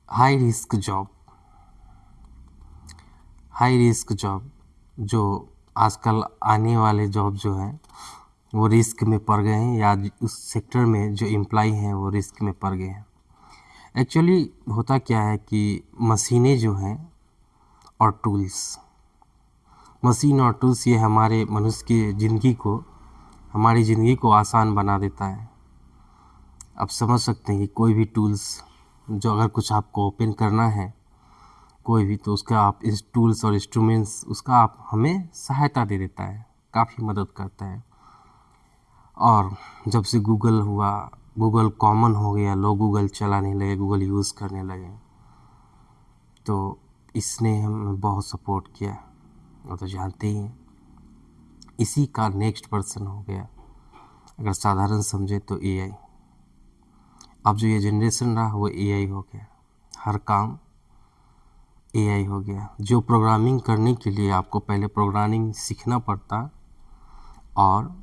High risk job. High risk job जो आजकल आने वाले जॉब जो हैं वो रिस्क में पड़ गए हैं, या उस सेक्टर में जो एम्प्लॉय हैं वो रिस्क में पड़ गए हैं। एक्चुअली होता क्या है कि मशीनें जो हैं और टूल्स, मशीन और टूल्स ये हमारे मनुष्य की ज़िंदगी को, हमारी ज़िंदगी को आसान बना देता है। आप समझ सकते हैं कि कोई भी टूल्स जो अगर कुछ आपको ओपन करना है कोई भी, तो उसका आप इस टूल्स और इंस्ट्रूमेंट्स उसका आप हमें सहायता दे देता है, काफ़ी मदद करता है। और जब से गूगल हुआ, गूगल कॉमन हो गया, लोग गूगल चलाने लगे, गूगल यूज़ करने लगे, तो इसने हमें बहुत सपोर्ट किया। वो तो जानते ही हैं। इसी का नेक्स्ट पर्सन हो गया, अगर साधारण समझे तो एआई। अब जो ये जनरेशन रहा वो एआई हो गया, हर काम एआई हो गया। जो प्रोग्रामिंग करने के लिए आपको पहले प्रोग्रामिंग सीखना पड़ता और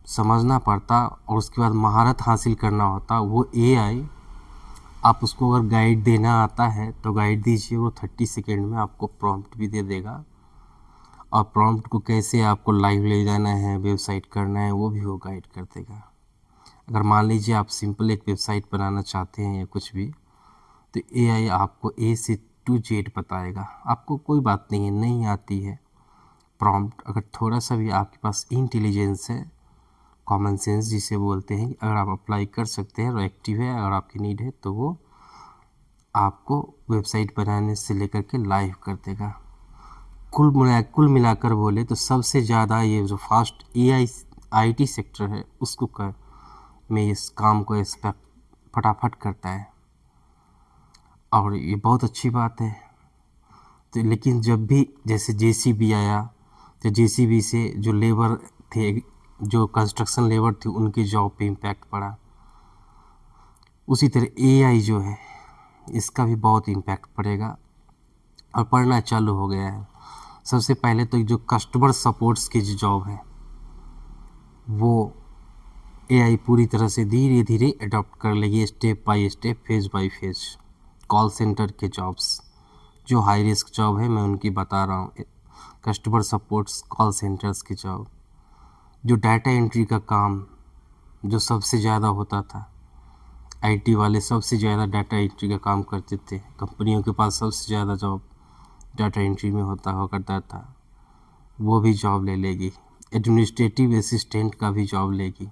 समझना पड़ता और उसके बाद महारत हासिल करना होता, वो एआई आप उसको अगर गाइड देना आता है तो गाइड दीजिए, वो 30 सेकेंड में आपको प्रॉम्प्ट भी दे देगा। और प्रॉम्प्ट को कैसे आपको लाइव ले जाना है, वेबसाइट करना है, वो भी वो गाइड कर देगा। अगर मान लीजिए आप सिंपल एक वेबसाइट बनाना चाहते हैं या कुछ भी, तो एआई आपको ए से टू जेड बताएगा। आपको कोई बात नहीं है, नहीं आती है प्रॉम्प्ट, अगर थोड़ा सा भी आपके पास इंटेलिजेंस है, कॉमन सेंस जिसे बोलते हैं, अगर आप अप्लाई कर सकते हैं और एक्टिव है, अगर आपकी नीड है, तो वो आपको वेबसाइट बनाने से लेकर के लाइव कर देगा। कुल मिलाकर बोले तो सबसे ज़्यादा ये जो फास्ट एआई आईटी सेक्टर है उसको में इस काम को फटाफट करता है, और ये बहुत अच्छी बात है। तो लेकिन जब भी जैसे जेसीबी आया, तो जेसीबी से जो लेबर थे, जो कंस्ट्रक्शन लेबर थी, उनकी जॉब पे इम्पैक्ट पड़ा। उसी तरह एआई जो है इसका भी बहुत इम्पैक्ट पड़ेगा और पड़ना चालू हो गया है। सबसे पहले तो जो कस्टमर सपोर्ट्स की जो जॉब है वो एआई पूरी तरह से धीरे धीरे अडॉप्ट कर लेगी, step by step, phase by phase. Call centre के जॉब्स जो हाई रिस्क जॉब है मैं उनकी बता रहा हूँ। कस्टमर सपोर्ट्स, कॉल सेंटर्स की जॉब, जो डाटा एंट्री का काम जो सबसे ज़्यादा होता था, आईटी वाले सबसे ज़्यादा डाटा एंट्री का काम करते थे, कंपनियों के पास सबसे ज़्यादा जॉब डाटा एंट्री में हुआ करता था, वो भी जॉब ले लेगी। एडमिनिस्ट्रेटिव असिस्टेंट का भी जॉब लेगी।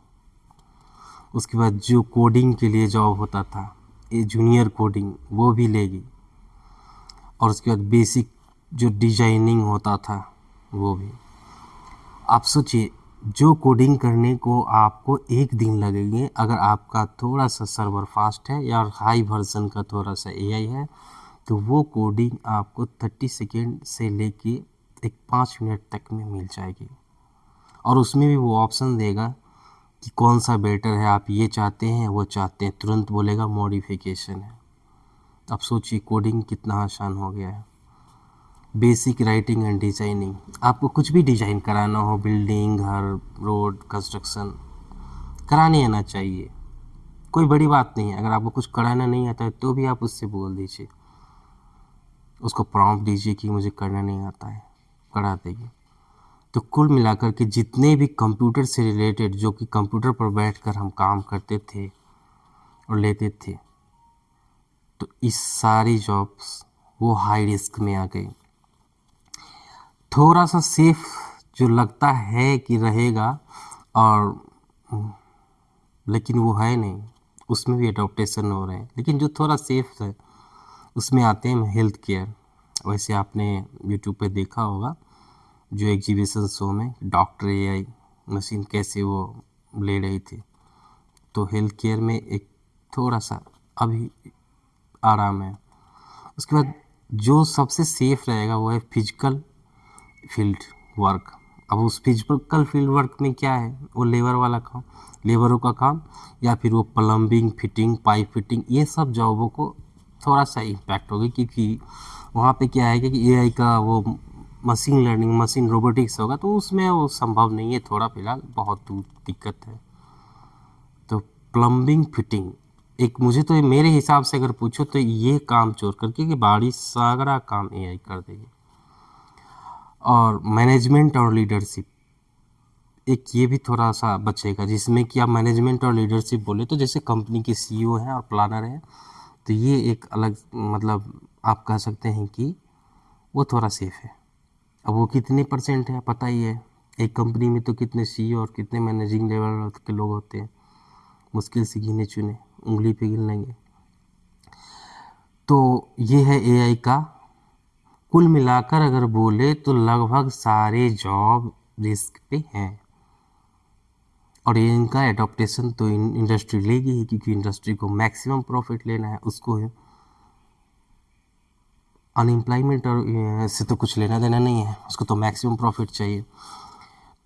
उसके बाद जो कोडिंग के लिए जॉब होता था, ये जूनियर कोडिंग, वो भी लेगी। और उसके बाद बेसिक जो डिजाइनिंग होता था वो भी। आप सोचिए, जो कोडिंग करने को आपको एक दिन लगेंगे, अगर आपका थोड़ा सा सर्वर फास्ट है या हाई वर्जन का थोड़ा सा एआई है, तो वो कोडिंग आपको 30 सेकेंड से लेके एक 5 मिनट तक में मिल जाएगी। और उसमें भी वो ऑप्शन देगा कि कौन सा बेटर है, आप ये चाहते हैं वो चाहते हैं, तुरंत बोलेगा मॉडिफिकेशन है। अब सोचिए कोडिंग कितना आसान हो गया है। बेसिक राइटिंग एंड डिज़ाइनिंग, आपको कुछ भी डिज़ाइन कराना हो, बिल्डिंग, घर, रोड, कंस्ट्रक्शन, कराने आना चाहिए, कोई बड़ी बात नहीं है। अगर आपको कुछ कराना नहीं आता है तो भी आप उससे बोल दीजिए, उसको प्रॉम्प्ट दीजिए कि मुझे करना नहीं आता है, करा देगी। तो कुल मिलाकर के जितने भी कंप्यूटर से रिलेटेड, जो कि कंप्यूटर पर बैठकर हम काम करते थे और लेते थे, तो इस सारी जॉब्स वो हाई रिस्क में आ गई। थोड़ा सा सेफ जो लगता है कि रहेगा, और लेकिन वो है नहीं, उसमें भी अडॉप्टेशन हो रहे हैं। लेकिन जो थोड़ा सेफ है उसमें आते हैं हेल्थ केयर। वैसे आपने यूट्यूब पे देखा होगा जो एग्जीबिशन शो में डॉक्टर एआई मशीन कैसे वो ले रही थी, तो हेल्थ केयर में एक थोड़ा सा अभी आराम है। उसके बाद जो सबसे सेफ रहेगा वो है फिजिकल फील्ड वर्क। अब उस फिजिकल फील्ड वर्क में क्या है, वो लेबर वाला काम, लेबरों का काम, या फिर वो प्लम्बिंग, फिटिंग, पाइप फिटिंग, ये सब जॉबों को थोड़ा सा इम्पैक्ट होगी, क्योंकि वहाँ पे क्या है कि एआई का वो मशीन लर्निंग, मशीन रोबोटिक्स होगा, तो उसमें वो संभव नहीं है, थोड़ा फिलहाल बहुत दूर दिक्कत है। तो प्लम्बिंग, फिटिंग, एक मुझे तो मेरे हिसाब से अगर पूछो तो ये काम छोड़ करके कि बाकी सारा काम एआई कर देगी। और मैनेजमेंट और लीडरशिप, एक ये भी थोड़ा सा बचेगा, जिसमें कि आप मैनेजमेंट और लीडरशिप बोले तो जैसे कंपनी के सीईओ हैं और प्लानर हैं, तो ये एक अलग मतलब आप कह सकते हैं कि वो थोड़ा सेफ है। अब वो कितने परसेंट है पता ही है, एक कंपनी में तो कितने सीईओ और कितने मैनेजिंग लेवल के लोग होते हैं, मुश्किल से गिने चुने, उंगली पे गिन लेंगे। तो ये है एआई का कुल मिलाकर अगर बोले तो लगभग सारे जॉब रिस्क पे हैं। और ये इनका एडॉप्टेशन तो इंडस्ट्री लेगी ही, क्योंकि इंडस्ट्री को मैक्सिमम प्रॉफिट लेना है, उसको अनएम्प्लॉयमेंट और से तो कुछ लेना देना नहीं है, उसको तो मैक्सिमम प्रॉफिट चाहिए।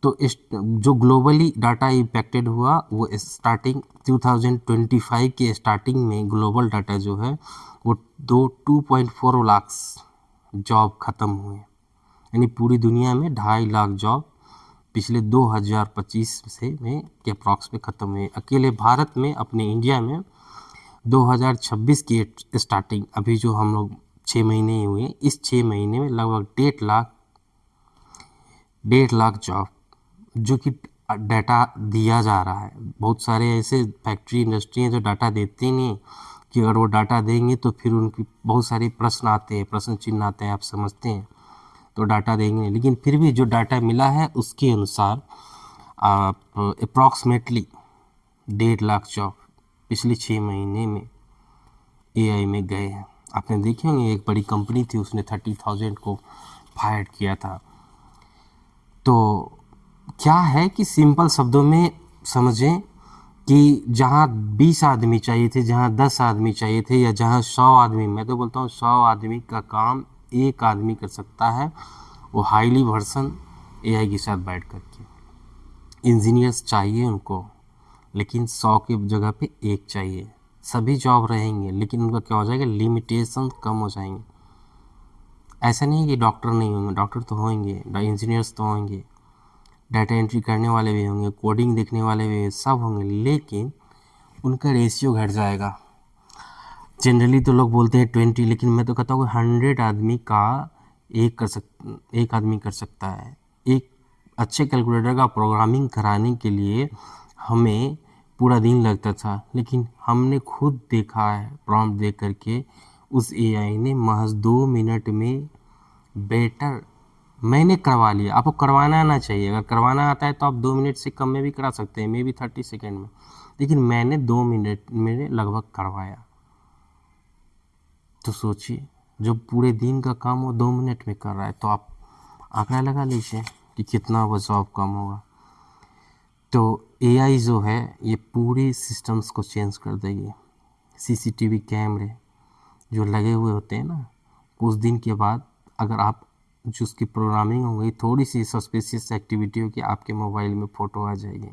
तो इस जो ग्लोबली डाटा इम्पैक्टेड हुआ वो स्टार्टिंग 2025 के स्टार्टिंग में ग्लोबल डाटा जो है वो 2.4 लाख जॉब ख़त्म हुए, यानी पूरी दुनिया में 2.5 लाख जॉब पिछले 2025 से में के अप्रॉक्स में ख़त्म हुए। अकेले भारत में, अपने इंडिया में 2026 की स्टार्टिंग अभी जो हम लोग 6 महीने ही हुए, इस 6 महीने में लगभग 1.5 लाख जॉब जो कि डाटा दिया जा रहा है। बहुत सारे ऐसे फैक्ट्री इंडस्ट्री हैं जो डाटा देते ही नहीं, कि अगर वो डाटा देंगे तो फिर उनकी बहुत सारे प्रश्न आते हैं, प्रश्न चिन्ह आते हैं, आप समझते हैं, तो डाटा देंगे। लेकिन फिर भी जो डाटा मिला है उसके अनुसार आप अप्रॉक्सीमेटली 1.5 लाख जॉब पिछले 6 महीने में एआई में गए हैं। आपने देखे होंगे एक बड़ी कंपनी थी, उसने 30,000 को फायर किया था। तो क्या है कि सिंपल शब्दों में समझें कि जहाँ 20 आदमी चाहिए थे, जहाँ 10 आदमी चाहिए थे, या जहाँ 100 आदमी, मैं तो बोलता हूँ 100 आदमी का काम एक आदमी कर सकता है, वो हाईली वर्सन एआई के साथ बैठ करके। इंजीनियर्स चाहिए उनको, लेकिन 100 की जगह पे एक चाहिए। सभी जॉब रहेंगे, लेकिन उनका क्या हो जाएगा, लिमिटेशन कम हो जाएंगे। ऐसा नहीं है कि डॉक्टर नहीं होंगे, डॉक्टर तो होंगे, इंजीनियर्स तो होंगे, डाटा एंट्री करने वाले भी होंगे, कोडिंग देखने वाले भी सब होंगे, लेकिन उनका रेशियो घट जाएगा। जनरली तो लोग बोलते हैं 20, लेकिन मैं तो कहता हूँ 100 आदमी का एक आदमी कर सकता है। एक अच्छे कैलकुलेटर का प्रोग्रामिंग कराने के लिए हमें पूरा दिन लगता था, लेकिन हमने खुद देखा है प्रॉम्प्ट दे करके, उस एआई ने महज 2 मिनट में बेटर मैंने करवा लिया। आपको करवाना आना चाहिए, अगर करवाना आता है तो आप 2 मिनट से कम में भी करा सकते हैं, मे बी 30 सेकेंड में, लेकिन मैंने 2 मिनट में लगभग करवाया। तो सोचिए, जो पूरे दिन का काम वो 2 मिनट में कर रहा है, तो आप आंकड़ा लगा लीजिए कि कितना वो जॉब कम होगा। तो एआई जो है ये पूरे सिस्टम्स को चेंज कर देगी। सीसीटीवी कैमरे जो लगे हुए होते हैं ना, कुछ दिन के बाद अगर आप जो उसकी प्रोग्रामिंग हो गई, थोड़ी सी सस्पिशियस एक्टिविटी होगी, आपके मोबाइल में फ़ोटो आ जाएगी,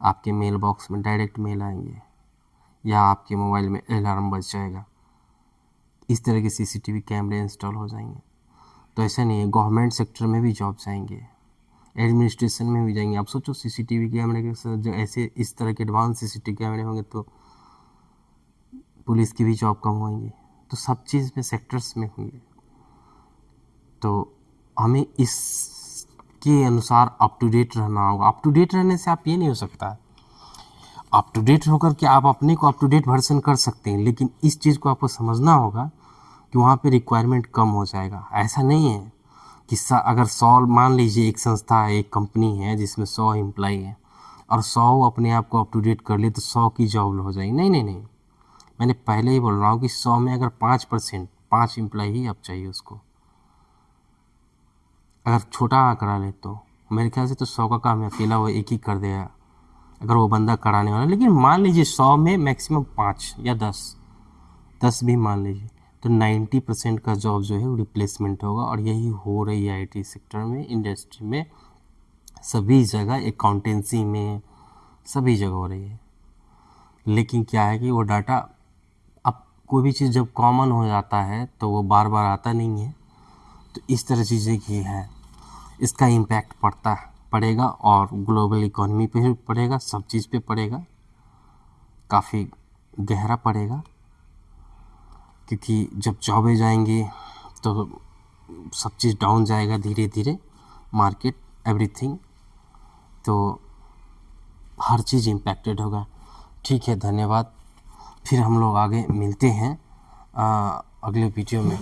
आपके मेल बॉक्स में डायरेक्ट मेल आएंगे, या आपके मोबाइल में अलार्म बज जाएगा। इस तरह के सीसीटीवी कैमरे इंस्टॉल हो जाएंगे। तो ऐसा नहीं है, गवर्नमेंट सेक्टर में भी जॉब जाएंगे, एडमिनिस्ट्रेशन में भी जाएंगे। आप सोचो सीसीटीवी कैमरे के साथ जो ऐसे इस तरह के एडवांस सीसीटीवी कैमरे होंगे तो पुलिस की भी जॉब कम होंगी। तो सब चीज़ में सेक्टर्स में होंगे। तो हमें इसके अनुसार अप टू डेट रहना होगा। अप टू डेट रहने से आप ये नहीं हो सकता, अप टू डेट होकर के आप अपने को अप टू डेट वर्जन कर सकते हैं, लेकिन इस चीज़ को आपको समझना होगा कि वहाँ पे रिक्वायरमेंट कम हो जाएगा। ऐसा नहीं है कि अगर 100 मान लीजिए एक संस्था है, एक कंपनी है जिसमें 100 एम्प्लॉई है, और 100 अपने आप को अप टू डेट कर ले तो 100 की जॉब हो जाएगी। नहीं नहीं नहीं, मैंने पहले ही बोल रहा हूँ कि 100 में अगर 5% 5 एम्प्लॉई ही अब चाहिए उसको। अगर छोटा आंकड़ा ले तो मेरे ख्याल से तो 100 का काम अकेला वो एक ही कर देगा, अगर वो बंदा कराने वाला। लेकिन मान लीजिए 100 में मैक्सिमम 5 या 10 भी मान लीजिए, तो 90% का जॉब जो है वो रिप्लेसमेंट होगा। और यही हो रही है आईटी सेक्टर में, इंडस्ट्री में, सभी जगह, अकाउंटेंसी में, सभी जगह हो रही है। लेकिन क्या है कि वो डाटा, अब कोई भी चीज़ जब कॉमन हो जाता है तो वो बार बार आता नहीं है। तो इस तरह चीज़ें की है, इसका इम्पैक्ट पड़ेगा, और ग्लोबल इकोनॉमी पे भी पड़ेगा, सब चीज़ पे पड़ेगा। काफ़ी गहरा पड़ेगा, क्योंकि जब जॉबें जाएंगी तो सब चीज़ डाउन जाएगा धीरे धीरे, मार्केट एवरीथिंग, तो हर चीज़ इम्पैक्टेड होगा। ठीक है, धन्यवाद। फिर हम लोग आगे मिलते हैं अगले वीडियो में।